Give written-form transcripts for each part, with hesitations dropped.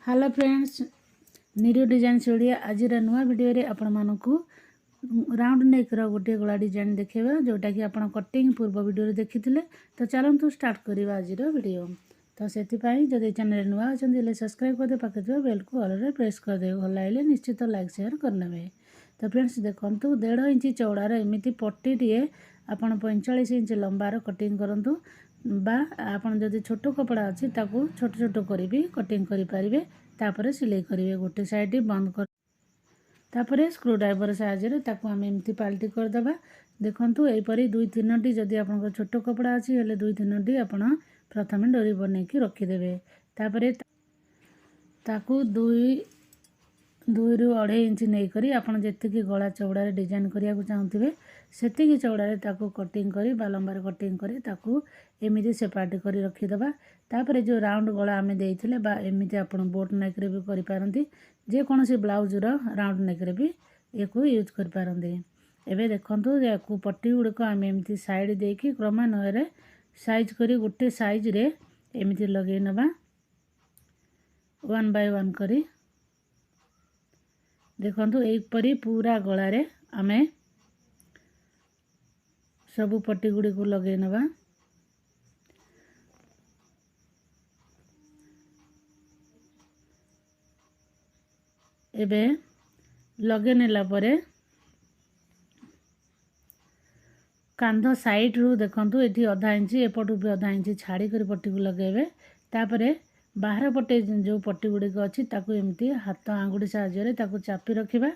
Hello friends, निरो design Odia आज नुआ वीडियो रे आपण मानकू राउंड नेक रो गोटे गला डिजाइन देखेबा जोटा कि आपण कटिंग पूर्व वीडियो रे देखिथिले। तो चलंतु स्टार्ट करबा आज रो वीडियो। तो सेति पई जदि चैनल नुआ अछन ले सब्सक्राइब कर दे, पाके जो बेल को ऑल रे प्रेस कर दे। भल लागले निश्चित लाइक शेयर कर नेबे। तो फ्रेंड्स देखंतु 1.5 इंच चौड़ार एमिति पट्टी टिए आपण 45 इंच लंबार कटिंग करंतु बा आपण जदि छोट कपड़ा अछि ताकू छोट छोट करी भी कटिंग करि परिबे। तापरे सिलाई करिवे, गोटे साइड बंद कर तापरे स्क्रू ड्राइवर साहाय्य ताकू आम एमती पाल्टी करदे। देखंतु एपरी 2-3टी जदि आपन छोट कपड़ा अछि हेले 2-3टी आपण प्रथमे डोरी बनैकी रखिदेबे। तापरे ताकू 2 ରୁ 2.5 इंच नहीं करी आपण जेतिकी गला चौड़ारे डिजाइन करिया को चाहूथिबे सेतिकी चौड़ारे ताकू कटिंग करी बा लंबार कटिंग करी ताकू एमिति सेपारेट करी रखिदबा। तापरे जो राउंड गला आमे देइथिले बा एमिति आपण बोट नेक रे भी करि पारंती, जे कोनोसी ब्लाउज रो राउंड नेक रे भी एको यूज करि पारंती। एबे देखंतु याकू पट्टी गुडको आमे एमिति साइड देकी क्रमान्वय रे साइज करी गोटे साइज रे एमिति लगेइ नबा 1 बाय 1 करी। देखंतु एपरी पूरा गला रे आमे सबु पट्टी गुडी को लगे नबा। एबे लगे नेला परे कांध साइड रू देखंतु एठी आधा इंची एपटू भी आधा इंची छाड़ी करी पट्टी को लगेबे। तापरे बाहर पटे जो पट्टी गुडी को अछि ताकू एमिति हाथ आंगुठी साहाय्य रे ताकू चापी रखिबा।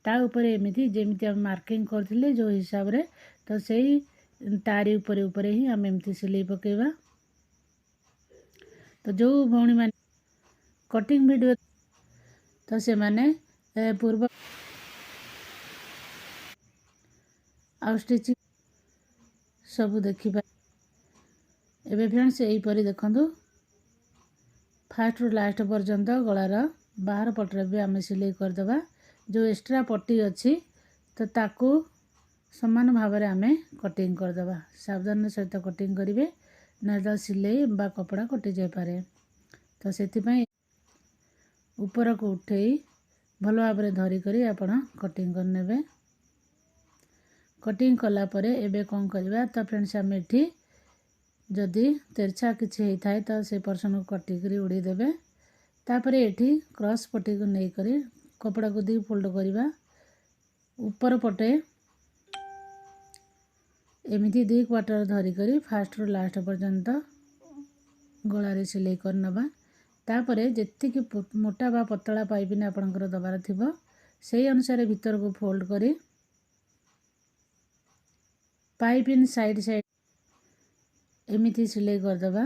ता ऊपर एमिति जेमिति हम मार्किंग करथिले जो हिसाब रे तो सेही तारी ऊपर ही हम एमिति सिलाई पकेबा। तो जो भौणी माने कटिंग वीडियो तो से माने पूर्व आउ स्टिचिंग सब देखिबा। एबे फ्रेंड्स एही परी देखंतु फास्ट रु लास्ट पर्यंत गलार बाहर पटरे भी आमे सिलाई करदबा। जो एक्स्ट्रा पट्टी अछि तो ताकू समान भाव रे आमे कटिंग करदबा। सावधान सहित कटिंग करिवे न तो सिलाई बा कपड़ा कटि जाय पारे। तो सेति पई ऊपर को उठेई भलो भाव रे धरी करी आपण कटिंग कर नेबे। कटिंग कला परे एबे कोन करबा तो फ्रेंड्स आमे एठी जदि तेरछा किछि हेई थाए तो से पर्सन को कटि करी उड़ी देबे। तापरे एठी क्रॉस पट्टी को नै करी कपड़ा को दी फोल्ड करिबा। ऊपर पटे एमिति 2 क्वार्टर धरी करी फास्ट रु लास्ट पर्यंत गला रे सिलाई कर नबा। तापरे जेति कि मोटा बा पतला पाइपिन आपनकर दबार थिबो सेही अनुसार भीतर को फोल्ड करी पाइपिन साइड साइड एमिति सिलाई कर दबा।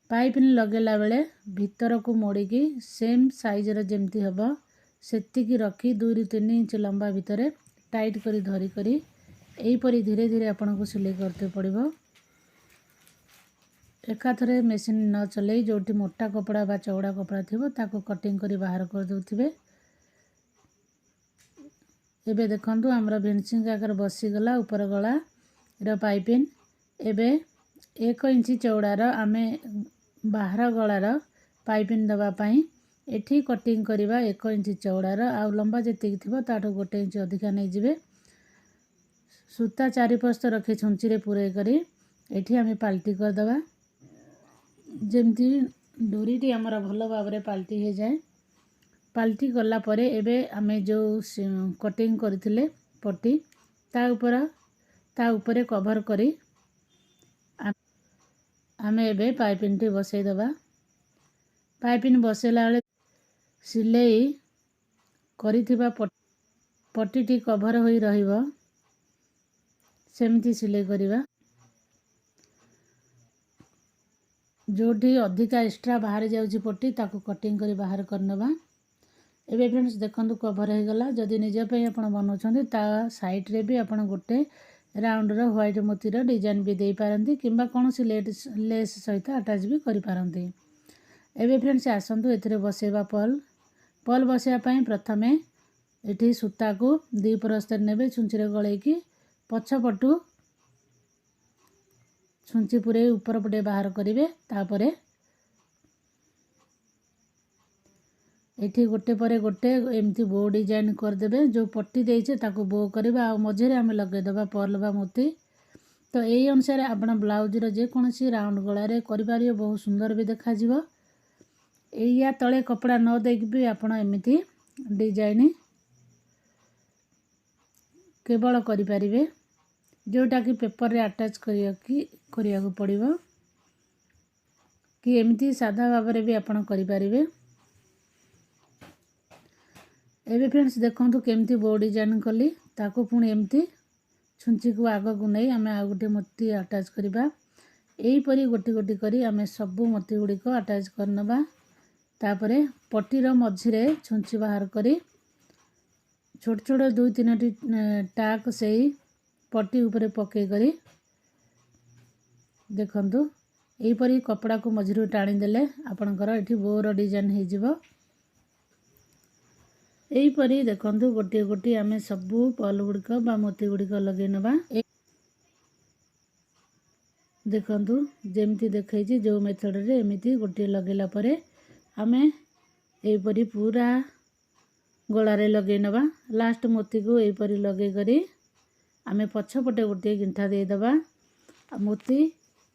पाइपिन लगेला बेले भीतर को मोड़ी की सेम साइज रे जेमती हबो सेति की रखी 2 ରୁ 3 इंच लंबा भीतर टाइट करी धरी करी एही परी धीरे धीरे आपन को सिलाई करते पड़िबो। एका थरे मशीन न चले जोटी मोटा कपड़ा बा चौड़ा कपड़ा थिबो ताको कटिंग करी बाहर कर दोथिबे। एबे देखंतु हमरा फिनिशिंग आकर बसी गला ऊपर गला रो पाइपिन। एबे 1 इंच चौड़ार आमे बाहर गलार पाइपिन दबा पई एठी कटिंग करिबा 1 इंच चौड़ार आ लंबा जेतिक थिबो ताठो 1 इंच अधिका नै जिवे। सूता चारिपस्त रखी छुंची रे पुरे करी एठी आमे पाल्टी कर दबा जेमती डोरीटी हमरा भलो भाव रे पाल्टी हे जाए। पाल्टी गला परे एबे आमे जो कटिंग करथिले पट्टी ता ऊपर कवर करी आमे एबे पाइपिन टी बसई दबा। पाइपिन बसेला बेले सिलाई करिथिबा पट्टी टी कवर होई रहिबो सेमती सिलाई करिबा। जोटी अधिका एक्स्ट्रा बाहर जाउची पट्टी ताको कटिंग करी बाहर करनबा। एबे फ्रेंड्स देखंतु कवर हे गला। जदि निजे पे आपण बनौछंती ता साइड रे भी आपण गोटे राउंड रो व्हाइट मोती रो डिजाइन भी देई पारंती किंबा कोनोसी लेस सहित अटैच भी करि पारंती। एबे फ्रेंड्स आसंतु एथिरे बसेबा पल बसेबा पई प्रथमे एठी सूता को 2 परस्त नेबे छुंची रे गळेई की पछ पटू छुंची पुरे ऊपर पटे बाहर करिवे। तापरे एठी गोटे पर गोटे एमती बो डिजाइन करदेबे जो पट्टी देइछे ताको बो करबा आ मझे आम लगे देबा पर्ल बा मोती। तो यही अनुसार आपण ब्लाउज रो जे कोनसी राउंड गळारे करि पारिबे बहुत सुंदर भी देखा जिवो। एया तळे कपड़ा न देख भी आपण एमिति डिजाइन केवल करि पारिबे जोटा कि पेपर रे अटैच करिया को पड़िबो कि एमिति सादा भाबरे भी आपण करि पारिबे। एबे फ्रेंड्स देखंतु केमती बो डिजाइन कली ताको पुणी एमती छुंची को आग को नहीं आमे आ गोटे मोती अटैच करबा। एही परी गोटी गोटी करी आमे सब मोती गुडी को अटैच करनबा। तापरे पट्टी रो मझिरे छुंची बाहर करी छोट छोट 2-3टी टाक सेही पट्टी ऊपर पके करी देखंतु एही परी कपड़ा को मझिरु टाणी देले आपनकर एठी बोर डिजाइन हे जिवो। एही परी देखंतु गोटी गोटी आमे सबु पल गुड़िक बा मोती गुड़िक लगे नबा। देखंतु जेमती देखैछि जो मेथड रे एमिति गोटी लगेला परे आमे एही परी पूरा गळारे लगे नबा। लास्ट मोती को एही परी लगे करी आमे पछ पटे गोटी गिंठा दे दबा। मोती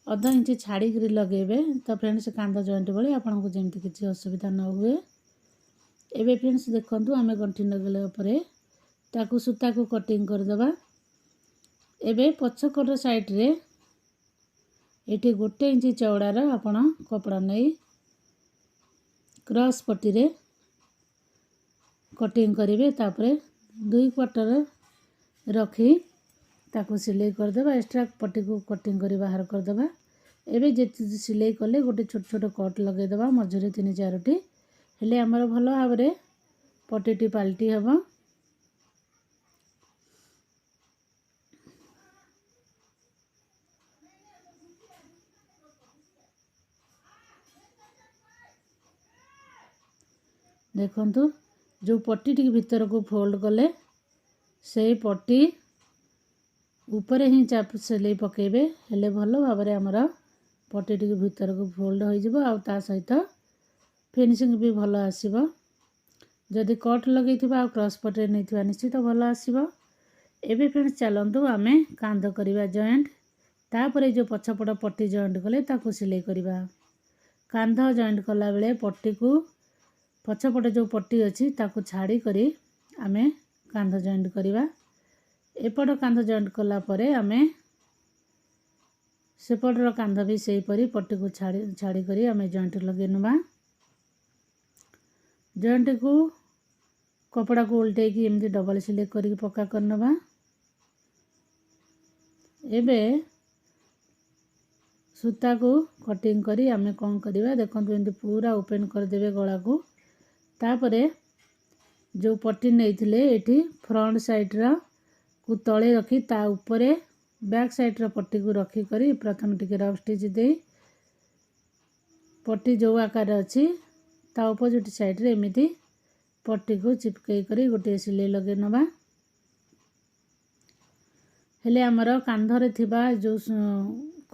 आधा इंच छाड़ी करी लगेबे तो फ्रेंड्स कांध जॉइंट बळे आपन को जेमती किछि असुविधा न हुए। एबे फ्रेंड्स देखंतु आमे गंठी लगेला परे ताकू सूता को कटिंग कर दबा। एबे पछकट साइड रे एठी 1 इंच चौड़ार आपण कपड़ा नहीं क्रॉस पट्टी रे कटिंग करिवे। तापरे 2 क्वार्टर रखी ताकू सिलाई कर देबा। एक्स्ट्रा पट्टी को कटिंग करी बाहर कर देबा। एबे जे सिलाई कले गोटे छोट छोट कट लगे देबा मझरे 3-4टी हेले हमर भलो भाबरे पट्टीटी पाल्टी हबो। देखंतु जो पट्टी टी भीतर को फोल्ड कले से पट्टी ऊपर ही चाप सिलाई पकेबे हेले भलो भाबरे हमर पट्टी टी भीतर को फोल्ड हो जिवो आ ता सहित फिनिशिंग भी भलो आसीबो। जदि कट लगेथिबा आ क्रॉस पट्टी नैथिबा निश्चित भलो आसीबो। एबे फ्रेंड्स चलंतु आमे कांध करिबा जॉइंट तापरे जो पछपट पट्टी जॉइंट कले ताकू सिलाई करिबा। कांध जॉइंट कला बेले पट्टी को पछपटे जो पट्टी अच्छी ताकू छाड़ी करी आमे कांध जॉइंट करिबा। एपट कांध जॉइंट कला परे आमे सेपटर कांध भी सेही परी पट्टी को छाड़ी करी आमे जॉइंट लगे नबा। जॉइंट को कपड़ा को उल्टे की एमती डबल सिलाई करी पक्का करनबा। एबे सूता को कटिंग करी आमे कौन करिबा देखंतु एमती पूरा ओपन कर देबे गला को। तापरे जो पट्टी नैथिले एठी फ्रंट साइड रा को तळे रखी ता ऊपरे बैक साइड रा पट्टी को रखी करी प्रथम टिके रफ स्टिच दे पट्टी जो आकार अछि ता अपोजिट साइड रे एमिति पट्टी को चिपके करी गोटे सिलाई लगे नबा। हेले हमर कांधरे थिबा जो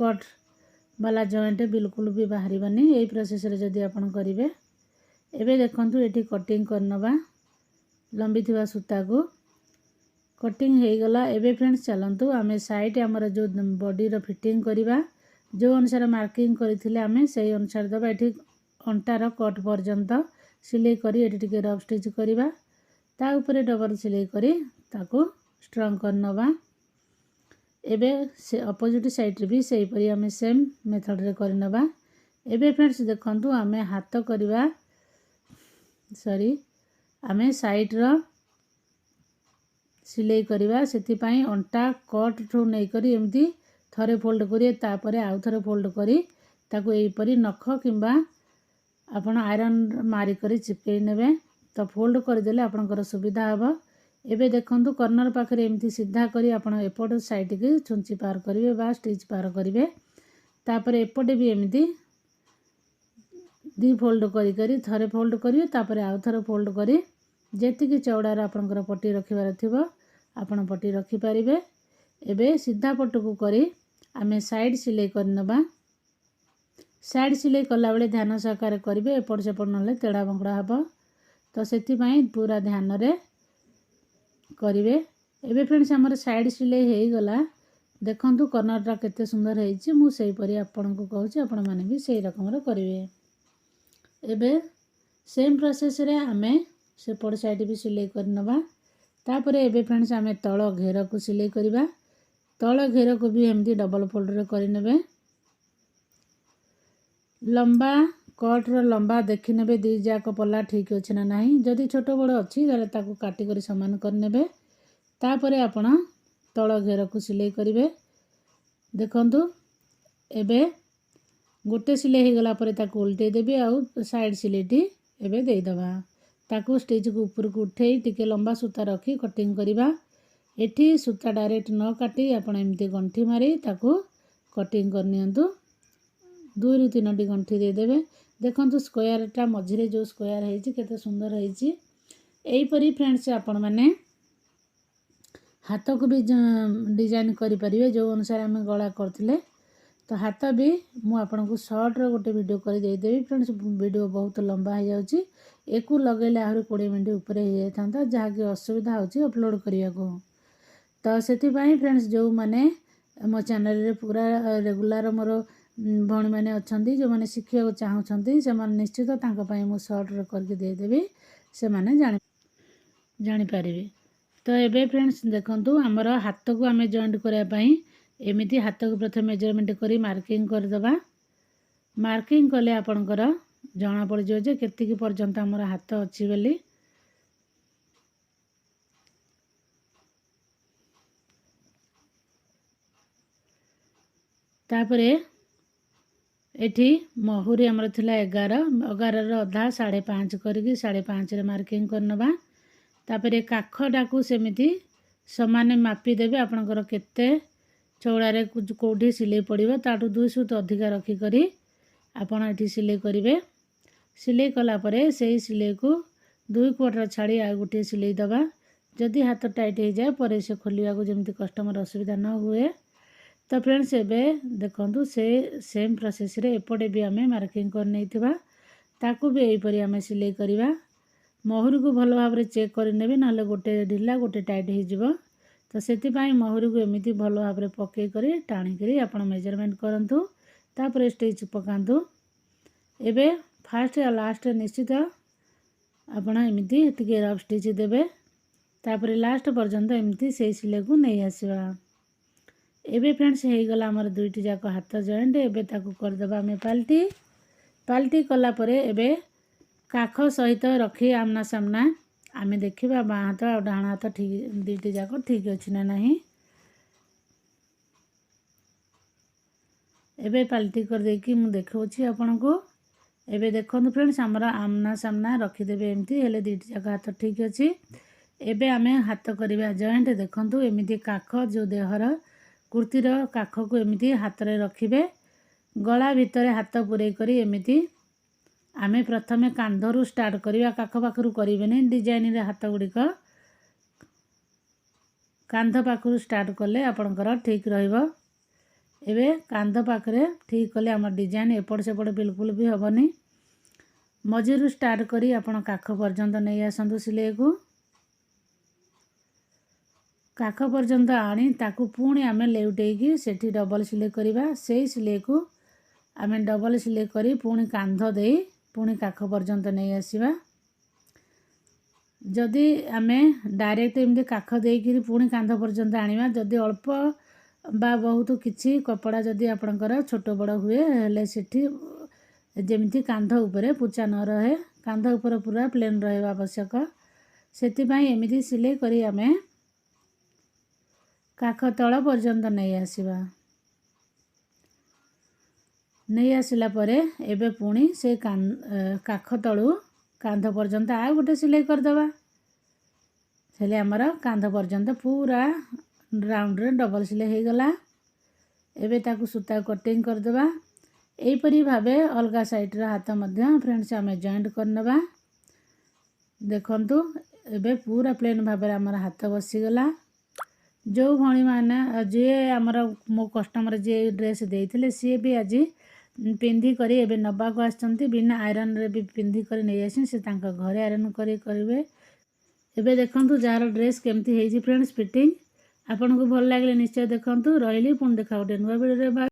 कट वाला जॉइंट बिल्कुल भी बाहरिबानी। एई प्रोसेस रे जदी आपण करिवे एबे देखंतु एठी कटिंग करनबा लंबी थिबा सूता को कटिंग हे गला। एबे फ्रेंड्स चलंतु आमे साइड हमर जो बॉडी रो फिटिंग करिबा जो अनुसार मार्किंग करिथिले आमे सेही अनुसार दबा। एठी अंटार कट पर्यंत सिलाई करी एठी टिके रफ स्टिच करिबा ता ऊपर डबल सिलाई करी ताको स्ट्रांग करनबा। एबे से अपोजिट साइड रे भी सेही परी आमे सेम मेथड रे करनबा। एबे फ्रेंड्स देखंतु आमे हाथ करिबा सॉरी आमे साइड रो सिलाई करिबा सेति पई अंटा कट ठो नै करी एमती थरे फोल्ड करिए तापरे आउ थरे फोल्ड करी ताको एई परी नख किंबा आपण आयरन मारी करी चिपके नेबे तो फोल्ड कर देले आपनकर सुविधा हबो। एबे देखंतु कॉर्नर पाखरे एमती सीधा करी आपण एपट साइड के छुंची पार करिवे बा स्टिच पार करिवे। तापरे एपटे भी एमती 2 फोल्ड करी करी थरे फोल्ड करिवे तापरे आउ थरे फोल्ड करी जेति कि चौड़ार आपनकर पट्टी रखिबार थिबो आपण पट्टी रखि पारिबे। एबे सीधा पट को करी आमे साइड सिलाई करनबा। साइड सिलाई कला बेले ध्यान सहकारे करिवे एपट सेपट नले तेड़ा बंगड़ा हबो। तो से पूरा ध्यान रे करेंगे। एबे फ्रेंड्स आमर साइड सिलाई हो गला देखंतु कर्नरटा केते सुंदर होईची मु सेही परी आपन को कहूची आपण माने भी सेही रकम रे करेंगे। एबे सेम प्रोसेस रे आमे से पड़ साइड भी सिलाई करनबा। तापरे एबे फ्रेंड्स आमे तळ घेर को सिलाई करबा। तळ घेर को भी एमती डबल फोल्ड रे करिनेबे। लंबा कट रो लंबा देखि नेबे दी जाक पल्ला ठीक अछि ना नाही। जदि छोट बड़ अछि ताले ताकू काटी करी समान करनेबे। तापरे आपण तळ घेर को सिलाई करिवे। देखंतु एबे गोटे सिलाई हो गला परे ताकू उल्टे देबे आउ साइड सिलाईटी एबे देई दबा। ताकू स्टिच को ऊपर को उठेई टिके लंबा सूता रखी कटिंग करिबा। एठी सूता डायरेक्ट न काटी आपण एमती गंठी मारी ताकू कटिंग कर नियंतु। 2 रु 3 गंठी दे देबे। देखंतु स्क्वायरटा मझिरे जो स्क्वायर हेची केते सुंदर हेची। एई परी फ्रेंड्स आपण माने हाथ को भी डिजाइन करि परिबे जो अनुसार हम गला करथिले। तो हाथ भी मु आपन को शॉर्ट रो गोटे वीडियो करि दे देबी। फ्रेंड्स वीडियो बहुत लंबा हो जाउची। एकु लगेले आहुरी 20 मिनिट ऊपर हो जाता जहाँ कि असुविधा होची अपलोड करिया को। तो सेति पई फ्रेंड्स जो माने मो चैनल रे पूरा रेगुलर मोर भौणी मैंने अच्छी जो मैंने शिखा चाहूँगी से निश्चित तांका पई मु शॉर्ट रे करके दे देबी से माने जानि पारिबे। तो एबे फ्रेंड्स देखंतु हमर हाथ को आमे जॉइंट करया पई एमिति हाथ को प्रथम मेजरमेंट करी मार्किंग कर दबा। मार्किंग कले आपनकर जना पड़ जो जे केतिकी पर्यंत हमर हाथ अछि बेली। तापरे एठी महुरी हमर थिला 11 रो अधा 5.5 करके 5.5 रे मार्किंग करनबा। तापरे काखटा को सेमिति समान मापी देबे आपनकर केते चौड़ा रे कोठी सिलाई पड़िबो ताटू 2 सूत अधिका रखी करी आपण एठी सिलाई करिवे। सिलाई कला परे सेही सिलाई को 2 क्वार्टर छाड़ी आ गुटे सिलाई दबा। जदि हाथ टाइट हो जाए परे से खोलिया को जेमति कस्टमर असुविधा न हुए। तो फ्रेंड्स एबे देखंतु से सेम प्रोसेस रे एपटे भी आमे मार्किंग कर नैथिबा ताकू भी एई परी आमे सिलाई करिबा। महुरी को भलो भाव रे चेक कर नेबे नले गोटे ढिला गोटे टाइट हो जिवो। तो सेति पई महुरी को एमिति भलो भाव रे पके करी टाणी करी आपण मेजरमेंट करंतु। तापर स्टिच पकांतु। एबे फास्ट या लास्ट निश्चित आपण एमिति टिके रफ स्टिच देबे। तापर लास्ट पर्यंत एमिति सेही सिलाई को नै आसीबा। एबे फ्रेंड्स हे गला हमर दुईटी जाक हाथ जॉइंट। एबे ताकू कर दबा हमें पाल्टी। पाल्टी कला परे एबे काख सहित रखी आमना सामना आमे देखिबा बा हाथ और डाहाण हाथ ठीक दुईटी जाक ठीक अछि ना नाही। एबे पाल्टी कर देकी मु देखौछि आपन को। एबे देखंतु फ्रेंड्स हमरा आमना सामना रखी देबे एमती हेले दुईटी जाक हाथ ठीक अछि। एबे आमे हाथ करिबा जॉइंट देखंतु एमिति काख जो देहर कुर्तीर काख को एमिति हाथ रे रखिबे। गला भितर हाथ पुरै करी एमिति आमे प्रथमे कांधरू स्टार्ट करिबा काख पाखरू करिबेनी। डिजाइन रे हाथ गुड़िक कांध पाखरू स्टार्ट कले आपनकर ठीक रहइबो। एबे कांध पाखरे ठीक कले हमर डिजाइन एपड़ सेपड़ बिल्कुल भी हबनी। मझिरू स्टार्ट करी आपण काख पर्यंत नै आसंतु सिलाई को। काख पर्यंत आनी ताकू पुणी आमे लेउटेकी सेठी डबल सिलाई करिबा। सेही सिलाई को आमे डबल सिलाई करी पुणी कांध देई पुणी काख पर्यंत नै आसीबा। जदि आमे डायरेक्ट एमती काख देई पुणी कांध पर्यंत आनिबा जदि अल्प बा बहुत किछि कपड़ा जदि आपनकर छोट बड़ हुए हेले सेठी जेमती कांध ऊपर पुचा न रहे कांध ऊपर पूरा प्लेन रहबा आवश्यक। सेति पई एमिति सिलाई करी आमे काख तळ पर्यंत नै आसीबा। नै आसिला परे एबे पुणी से काख तळू कांध पर्यंत आ गोटे सिलाई कर दबा। हेले हमर कांध पर्यंत पूरा राउंड रे डबल सिलाई हे गला। एबे ताकू सूता कटिंग कर दबा। एई परी भाबे अलगा साइड रा हाथ मध्य फ्रेंड्स आमे जॉइंट करनबा। देखंतु एबे पूरा प्लेन भाबे हमर हाथ बसी गला। जो भणी माने जे हमर मो कस्टमर जे ड्रेस देइथिले सी भी आज ପିନ୍ଧିକରି ଏବେ ନେବାକୁ ଆସିଛନ୍ତି। ବିନା ଆଇରନ୍ରେ ବି ପିନ୍ଧିକରି ନେଇ ଆସିଛନ୍ତି। ସେ ତାଙ୍କ ଘରେ ଆଇରନ୍ କରି କରିବେ। ଏବେ ଦେଖନ୍ତୁ ଯାହାର ଡ୍ରେସ୍ କେମିତି ହେଇଛି ଫ୍ରେଣ୍ଡସ୍ ଫିଟିଂ। ଆପଣଙ୍କୁ ଭଲ ଲାଗିଲେ ନିଶ୍ଚୟ ଦେଖନ୍ତୁ। ରହିଲି, ପୁଣି ଦେଖା ଗୋଟେ ନୂଆ ଭିଡ଼ିଓରେ।